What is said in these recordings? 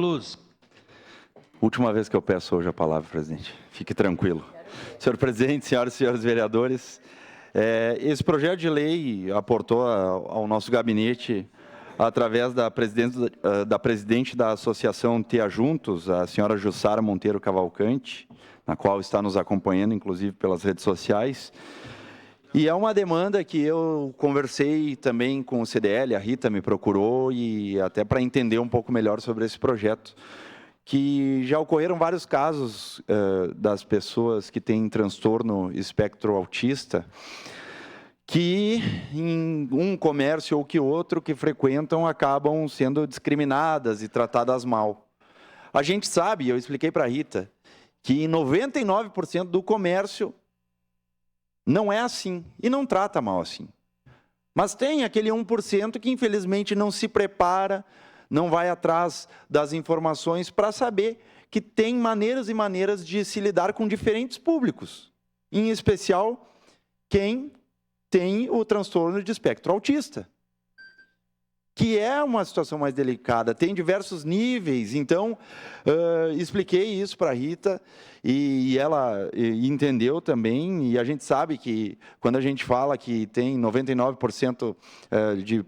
Luz. Última vez que eu peço hoje a palavra, presidente. Fique tranquilo. Senhor presidente, senhoras e senhores vereadores, esse projeto de lei aportou ao nosso gabinete, através da presidente da Associação TEA Juntos, a senhora Jussara Monteiro Cavalcante, na qual está nos acompanhando, inclusive, pelas redes sociais. E é uma demanda que eu conversei também com o CDL, a Rita me procurou, e até para entender um pouco melhor sobre esse projeto, que já ocorreram vários casos das pessoas que têm transtorno espectro autista, que em um comércio ou que outro que frequentam acabam sendo discriminadas e tratadas mal. A gente sabe, eu expliquei para a Rita, que 99% do comércio não é assim e não trata mal assim. Mas tem aquele 1% que infelizmente não se prepara, não vai atrás das informações para saber que tem maneiras e maneiras de se lidar com diferentes públicos, em especial quem tem o transtorno de espectro autista, que é uma situação mais delicada, tem diversos níveis. Então, expliquei isso para a Rita e ela entendeu também, e a gente sabe que quando a gente fala que tem 99% de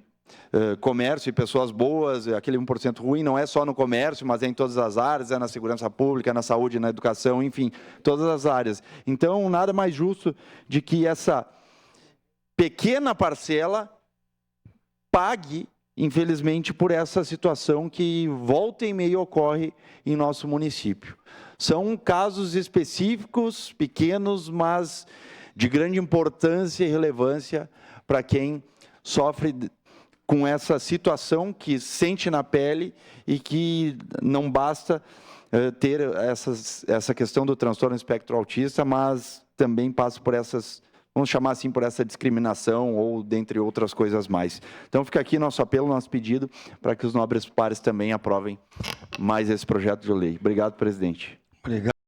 comércio e pessoas boas, aquele 1% ruim não é só no comércio, mas é em todas as áreas, é na segurança pública, na saúde, na educação, enfim, todas as áreas. Então, nada mais justo de que essa pequena parcela pague, infelizmente, por essa situação que volta e meia ocorre em nosso município. São casos específicos, pequenos, mas de grande importância e relevância para quem sofre com essa situação, que sente na pele e que não basta ter essa questão do transtorno espectro autista, mas também passa por essas, vamos chamar assim, por essa discriminação ou dentre outras coisas mais. Então fica aqui nosso apelo, nosso pedido, para que os nobres pares também aprovem mais esse projeto de lei. Obrigado, presidente. Obrigado.